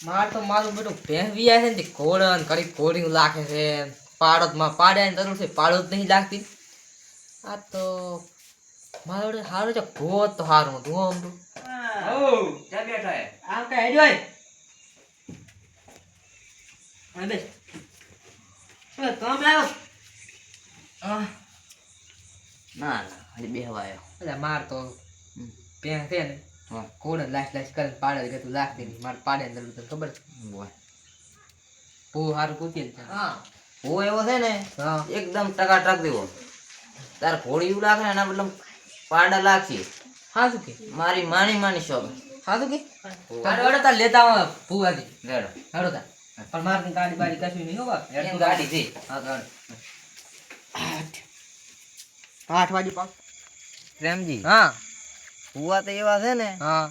માર તો મારું બેટું ભેંવી આવે છે ને કોળન કરી કોળી લાગે છે પાડોમાં પાડ્યા જરૂર છે પાડો જ નહીં લાગતી આ તો મારો હારો છે ભૂવો તો હારું હતું આમ તો ઓ ક્યાં બેઠા હે આમ કઈ હેડ્યો હે આ બેસ શું કામ લાવ્યો ના ના હજી બેહવા આવ્યો એટલે માર તો ભેં છે ને કોળન લાશ કરીને પાડે કે તું લાગતી નહીં મારે પાડે જરૂર તને ખબર છે ભૂ હારું કૂતી છે હા હું એવો છે ને હા એકદમ ટકાટક દેવો તાર ઘોડી એવું લાગે ને એના બદલે પાડા લાગશે હા શું કે મારી માની શોખ હા શું કે તારે તાર લેતા આવો ભૂવાથી લેડો હેડો તાર પણ મારે ગાડી બાડી કશું નહીં હો બાપ એમ ગાડી છે હા ગાડી 8 વાગે પાક પ્રેમજી હા હુવા તો એવા છે ને હા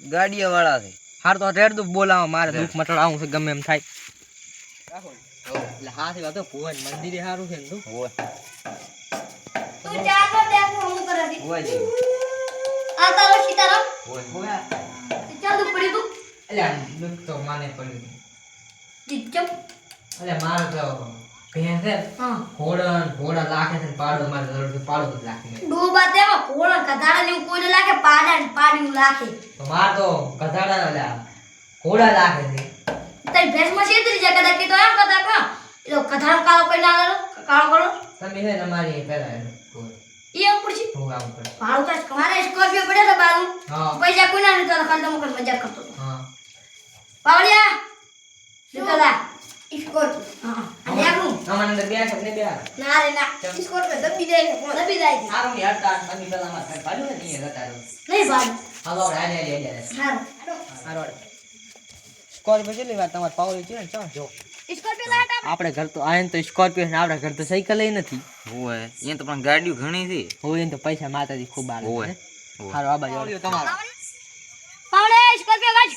ગાડીઓ વાળા છે હાર તો રેડ દુખ બોલાવો મારે દુખ મટાડવું છે ગમે એમ થાય એટલે હા છે તો ભુવન મંદિરે સારું છે ને તું હોય તું ચાલો દેખ હું કરે દી હોય જી આ તારો સીતારામ હોય ચાલ તું પડી તું એટલે દુખ તો માને પડ્યું દીચમ એટલે મારે તો ભેંસ છે હા ઘોડા લાગે છે પાડો મારે જરૂર છે પાડો જ લાગે ડોબા દેવા કોણ કદાડા ને કોઈ લાગે પાડા ને પાડી લાગે તો માર તો ગધાડા એટલે ઘોડા લાગે છે તઈ ભેંસ માં છેતરી જાય કદા કે તો એમ કદા કા એ તો કથાનો કાળો કોઈ ના લેલો કાળો કરો તમે છે તમારી પેલા એ એમ પડશે હું આવું પડે ભાડું તો તમારે સ્કોર્પિયો પડે તો બાજુ હા પૈસા કોઈ ના લીધો ખાલી તો મગર મજાક કરતો હતો હા પાવડિયા લીધા સ્કોર્પિયો હા દેખું અમાર અંદર બે છે ને બે ના રે ના સ્કોર્પિયો દબી જાય સારું ને યાર તાર તમે પેલા માં પાડ્યું ને નહીં હતા નહીં ભાઈ હાલો આપણે આલે હારું હારો સ્કોર્પિયો કેટલી વાર તમારે પાવર છે ને ચાલ જો સ્કોર્પિયો લાટ આપણે ઘર તો આયન તો સ્કોર્પિયો ને આપણે ઘર તો સાયકલ ય નથી હોય એ તો પણ ગાડીઓ ઘણી છે હોય ને તો પૈસા માતાજી ખૂબ આલે હોય. હારો આ બાજુ તમારો પાવડે સ્કોર્પિયો ગાજ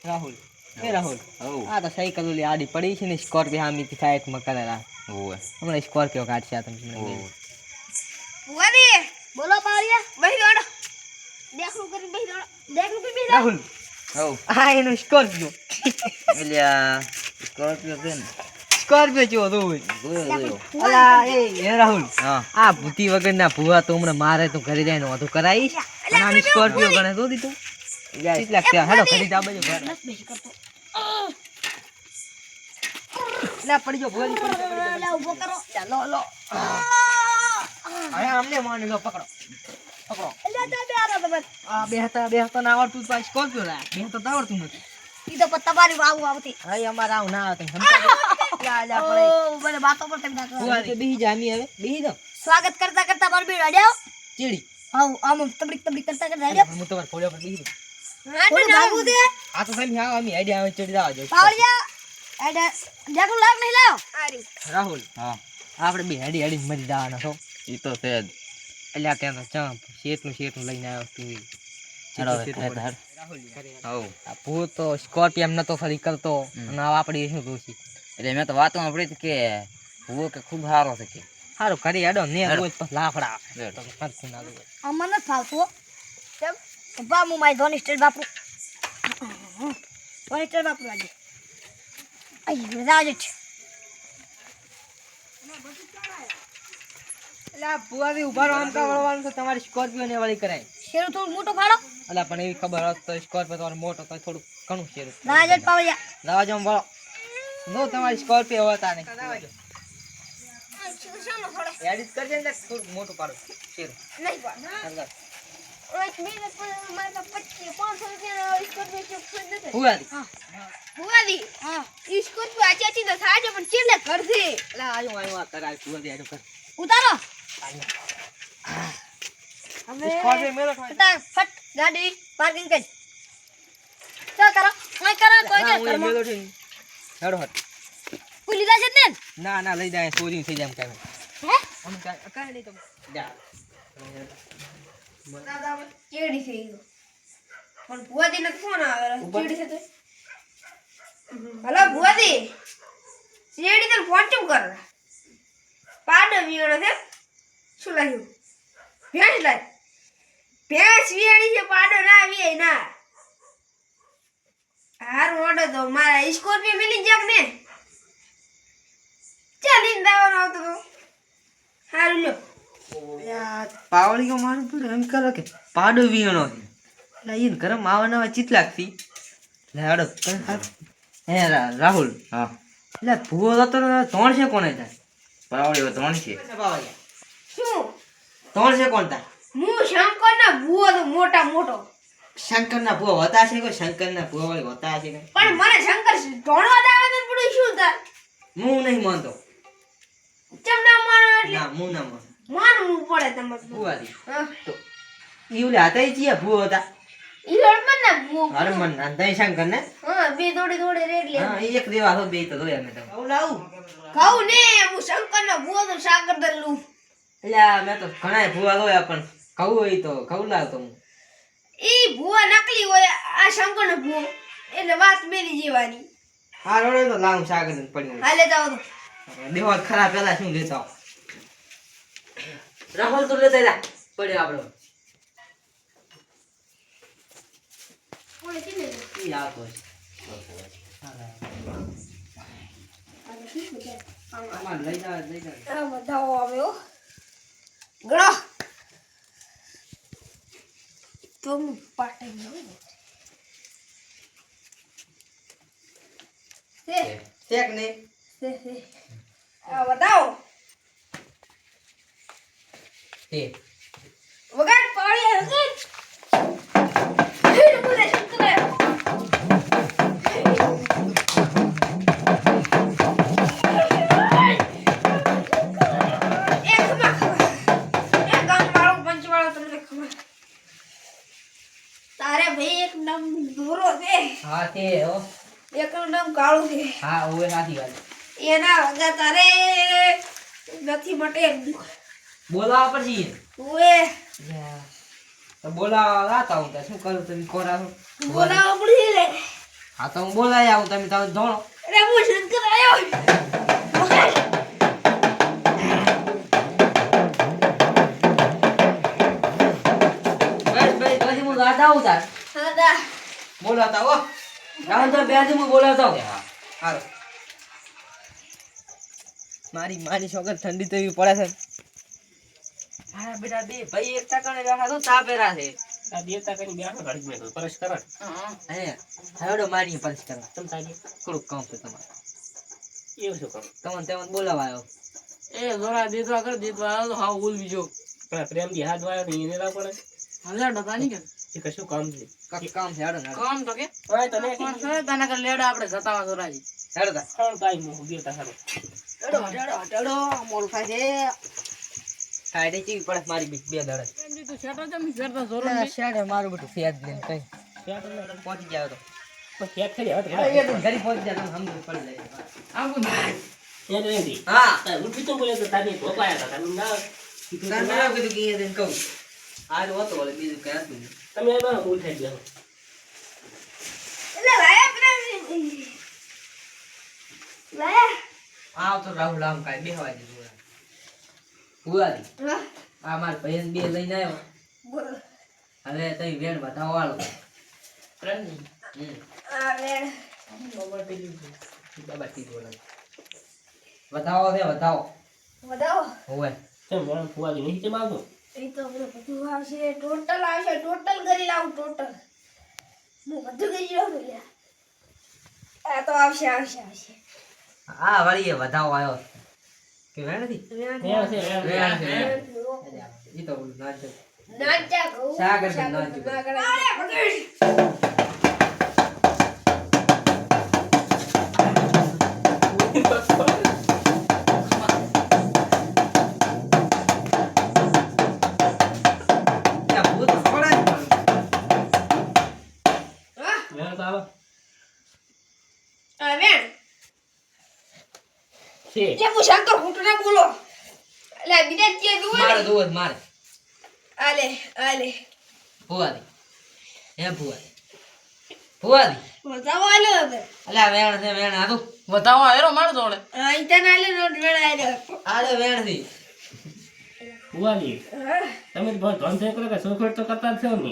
રાહુલ એ રાહુલ હવ આ તો સાયકલ ઓલી આડી પડી છે ને સ્કોર્પિયો હામીથી સાઈડ માં કરેલા હોય હમણાં સ્કોર્પિયો કાઢશે આ તમે હોય બુવાદી બોલો પાવડિયા બેહી દોડો દેખલું કરી બેહી દોડો દેખલું કરી બેહી દોડો રાહુલ હવ આ એનો સ્કોર્પિયો એટલે આ સ્કોર્પિયો છે ને સ્કોર્પિયો જેવો તો હોય જોયો અલા એ રાહુલ હા આ ભૂતી વગરના ભૂવા તો હમણાં મારે તો ઘરે જઈને વધુ કરાવીશ અને આની સ્કોર્પિયો ગણે તો દીધું કેટલાક છે હેડો ખરીદ આ બાજુ ઘર બેહી કરતો ના પડી જો ભૂવા પડી લા ઉભો કરો ચાલો લો હવે અમને માને લો પકડો પકડો એટલે તો બે આરો તમે આ બે હતા ના આવડતું તો સ્કોર્પિયો લાયા બે તો આવડતું નથી ઈ તો તમારી વાવ આવતી હવે અમારે આવું ના આવતું સમજાય લા પડે ઓ મને બાતો પર તમે ના કરો ભૂવા તો બેહી જામી હવે બેહી દો સ્વાગત કરતા કરતા માર બેડ અડ્યો ચીડી હાઉ આમ તબડીક કરતા કરતા અડ્યો હું તમારે ફોડ્યા પર બેહી દઉં હા તો નાગુ દે આ તો તમે આવો અમે આઈડિયા આવે ચડી જાવ જો પાવડિયા એડે દેખલું લાગ નહીં લાવ આરી રાહુલ હા આપણે બે હેડી હેડી મરી જવાના છો એ તો છે જ એટલે આ ત્યાં તો ચંપ શેઠનું લઈને આવ્યો તું હેડો હવે, હેડ. રાહુલ હવ આ ભૂત તો સ્કોર્પિયો એમ નતો ફરી કરતો અને આ આપડી શું દોષી એટલે મેં તો વાતો સાંભળી હતી કે હુવો કે ખૂબ સારો છે કે સારું કરી હેડો ને હેડો. રોજ પછી લાફડા હેડો. તો ફરતું ના દો અમને નથી ફાવતું કેમ બા મુ મારી ધોની સ્ટેટ બાપુ ધોની સ્ટેટ બાપુ આજે આઈ રાજ એટલે આ ભુવાથી ઉભા રહો આમ કા વળવાનું તો તમારી સ્કોર્પિયો ને વળી કરાય શેરું થોડું મોટો ફાડો એટલે પણ એવી ખબર હોત તો સ્કોર્પિયો તમારો મોટો તો થોડું ઘણું શેર રાજ પાવડિયા લાવા જો વળો નો તમારી સ્કોર્પિયો હતા ને એડિટ કરજે ને થોડું મોટું પાડો શેર નહીં પા ઓય મીને પણ મારા 25 500 રૂપિયા સ્કોર્પિયો ખરીદ દે ભુવાથી બુવાદી હા ઈ સ્કોર્પિયો આચાચી તો થાજે પણ કેટલે ઘર છે એટલે આયો આ કરાય ભુવાથી આજો કર ઉતારો હવે સ્કોર્પિયો મેલો થાય ફટાફટ ગાડી પાર્કિંગ કરી ચા કરો કોઈ કરો કોઈ હા, કે હું એ મેલો છું હેડો હટ કોઈ લીધા છે ને ના ના લઈ જાય ચોરી થઈ જાય એમ કહેવાય હે અમે કાંઈ નહીં તો જા ચેડી થઈ ગયો પણ ભુવાદી ને ફોન આવે ચેડી છે તો હલો ભુવાદી ચેડી તને ફોન કેમ કર પાડો વિયાણો છે શું લાગ્યું ભેંસ લાગ ભેંસ વિયાણી છે પાડો ના વિયાય ના હારું ઓડો તો મારા સ્કોર્પિયો મિલી જાક ને ચાલીને દાવાનો આવતો તો હારું લ્યો પાવળીઓ મારું પડ્યું એમ કરો કે પાડો વીણો છે એટલે એ ગરમ આવવાના ચિત લાગતી હે રાહુલ હા એટલે ભૂવો હતો ત્રણ છે કોને થાય પાવડીઓ ત્રણ છે શું ત્રણ છે કોણ થાય હું શંકરના ભૂવો તો મોટા મોટો શંકરના ભૂવો હતા છે કોઈ શંકરના ભૂવા વાળી હોતા છે કઈ પણ મને શંકર ધોણવા દાવે તો પડ્યું શું થાય હું નહીં માનતો ચમ ના માનો એટલે ના હું ના માનું માનવું પડે તમારે ભૂવાથી હા તો ઈવલે હતા ઈ ચિયા ભૂવો હતા ઈ રડમન ના ભૂવો હરમન ના દઈ શંકર ને હા બે દોડી દોડી રેડ લે હા ઈ એક દેવા તો બે તો દોયા મેં તો લાવું ખાઉં ને હું શંકરના ભૂવો તો સાગર દલ્લું એટલે મેં તો ઘણા ભૂવા દોયા પણ કહું હોય તો કહું લાવતો હું ઈ ભૂવા નકલી હોય આ શંકરનો ભૂવો એટલે વાત મેરી જેવાની હા રોડે તો લાવું સાગર પડ્યું હાલે જાવ તો દેવા ખરા પેલા શું લેતા આવો. રાહુલ તો લેતા જા પડ્યો આપણો કોણે કીધું ઈ આવતો છે આમાં લઈ જાવ આ બધાઓ આવ્યો ગણો તો હું પાટે ગયો ચેક ને આ બતાવો તે વગાડ પાડી વગાડ હેડ બોલે શંકર તારે ભાઈ એક નામ દોરો છે હા તે હો એક નામ કાળું છે હા ઓએ સાચી વાત એના વગર તારે નથી મટે બોલાવા પડશે ઓએ તો બોલાવા લાતા હું તો શું કરું તમે કોરા છો બોલાવો પડશે લે હા તો હું બોલાય આવું તમે તમે ધોણો અરે હું શંકર આવ્યો બસ ભાઈ તો હું લાતા આવું તાર હા દા બોલાતા હો રાહુલ તો બે હું બોલાવતા હું હાલો મારી મારી છોકર ઠંડી તો એવી પડે છે હા બેટા બે ભાઈ એક ટકાને બેઠા તો તાપેરા છે આ દેવતા કરીને બેઠો ઘડી મેં તો પરસ કરા હે હવડો મારી પરેશ કરવા તમ તારી થોડુંક કામ છે તમારે એવું શું કરું તમને તેમાં બોલાવા આવ્યો એ જોરા દેતવા કર દેતવા આવો હા ઉલ બીજો પણ પ્રેમથી હાથ વાયો ને એને ના પડે હજાર ટકા નહીં કે એ કશું કામ છે કામ છે હેડો કામ તો કે હા તને કોણ છે તને કે લેડો આપણે જતાવા જોરાજી હેડો તા કોણ કાઈ મો દેવતા હારો હેડો હેડો હેડો મોલ ખાય છે સાઈડે ચીવી પડે મારી બે દડે તું શેટો જમ ફેરતા જોરો શેડે મારું બધું ફેદ લે કઈ શેટો ને પહોંચી જાવ તો પણ ફેટ ખરી હવે એ તો ઘરે પહોંચી જાય તો સમજ પડી જાય આવું એ તો એની હા તાર ઉઠી તો બોલે તો તારી ધોપાયા હતા તમે ના કીધું તાર તો મેં ના. કીધું કે એને કહું આજ હોતો ઓલે બીજું કઈ હતું નહીં. તમે એ બા ઉલ થઈ ગયા એટલે લાયા પ્રેમ લાયા આવ તો રાહુલ આમ કાંઈ બેહવા દે ભુવાજી હા આ મારા ભાઈ બે લઈને આવ્યો બોલ હવે તઈ વેણ બતાવો વાળો આ વેણ બાબા તી બોલે બતાવો છે બતાવો બતાવો હોવે તેમ મેં ફુવાજી નહીં તે માગો એ તો બધું આવશે ટોટલ આવશે ટોટલ કરી લાવું ટોટલ હું બધું કરી લાવું લ્યા આ તો આવશે આવશે આવશે હા વળી એ બતાવો આવ્યો કે વેણ નથી વેણ છે વેણ છે વેણ. ઈ તો બોલું ના છે નાચા ગૌ સાગર છે, નાચું. અરે પકડ ત્યાં ભૂત પડે જ પણ. હા વેણ તો આવે આ વેણ છે જે હું શંકર ખોટું ના બોલો એટલે બીજા જે મારે દુવા દોત મારે આલે આલે ભુવાજી હે ભુવાજી ભુવાજી બતાવો આલે હવે અલ્યા વેણ છે વેણ આ તો બતાવો હેરો માર દોડે આ ઇતના આલે રોટ વેણ આલે આલે વેણ થી ફુવાજી હા તમે તો બહુ ધન થઈ કરે કે સોખવટ તો કરતા જ છો ને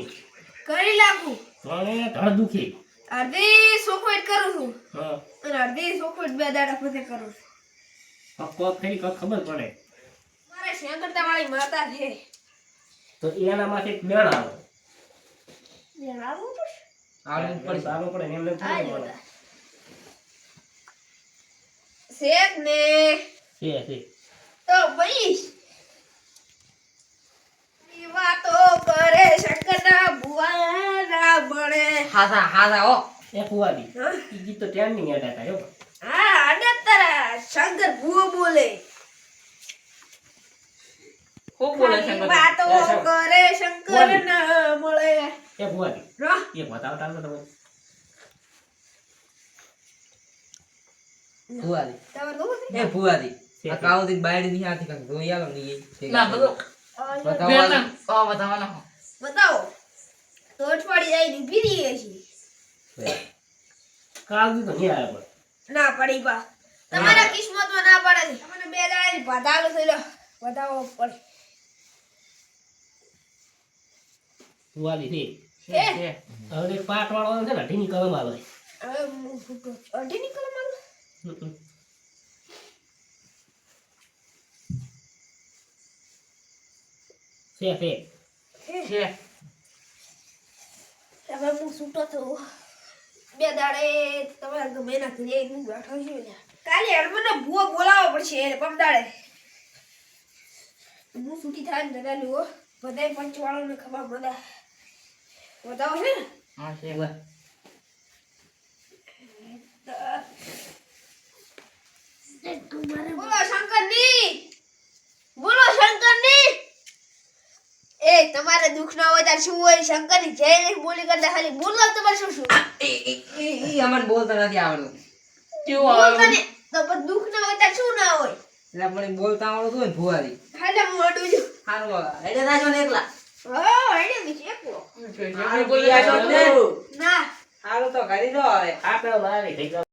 કરી લાગુ ધોણે ધડ દુખી અડધી ચોખવટ કરું છું હા અને અડધી ચોખવટ 2 દાડા પછી કરું છું. કોક થઈ કોક ખબર પડે મારે શેંકરતા વાળી માતા છે. તો એનામાંથી એક મેળ આવે જણાવું પડશે. આડું પણ સારું પડે ને એમને આ થોડું જો મળે તા. શેક ને છે તો ભાઈ ઈ વાતો કરે શંકરના ભુવા ના બળે. હાસા હાસા હો એ ફુવાદી હા? ઈ ગીત તો ત્યાં નહીં યાદ હતા હો હા આડે તારા શંકર ભુવો બોલે. ખૂબ બોલે ખાલી શંકર વાતો એ શંકર. કરે શંકર ના મળે. એ ફુવાદી રાહ. એ બતાવતા નતો તમે ભુવાજી તમારે જોવું છે? એ ભુવાજી છે. આ કાવતી બાયડી ની હાથી કાંઈક જોઈ આલો ને ઈ ના બધું બતાવો બતાવો તો અઠવાડિયે આવીને ઊભી રહીએ છીએ. કાળજી તો નહીં આવ્યા પણ ના પડી બા તમારા કિસ્મતમાં ના પડે છે. તમને 2 દાડાની બતાવો થઈ લો બતાવો પડે. ફુવાદી છે હે? હવે એક પાટ વાળો છે ને ઢીની કલમ આવે હવે હું ફૂટો અઢી નીકળો મારું. છે હે? હવે હું છૂટો થયો. 2 દાડે તમારા ગમે ના ઘરે હું બેઠો છું ને. કાલે હડમનો ભૂવો બોલાવવો પડશે એને પમદાડે. હું છૂટી થાય ને દાદા લ્યો બધાય પંચવાળોને ખબર બધા બતાવો છે ને. હા છે બોલો શંકરની બોલો શંકરની. એ તમારે દુઃખ ના હોય ત્યારે શું હોય શંકરની જય ને બોલી કરતા ખાલી બોલો તમારે શું શું ઈ અમને બોલતા નથી આવડતું બોલતા ને તો પણ દુઃખ ના હોય ત્યારે શું ના હોય એટલે મને બોલતા આવડતું હોય ને ભુવાજી હાલે મોડું જો સારું એટલે નાખો ને એકલા હેડે બીજે એકલો બોલી ના સારું તો કરી દો હવે આપણે મારી થઈ ગયો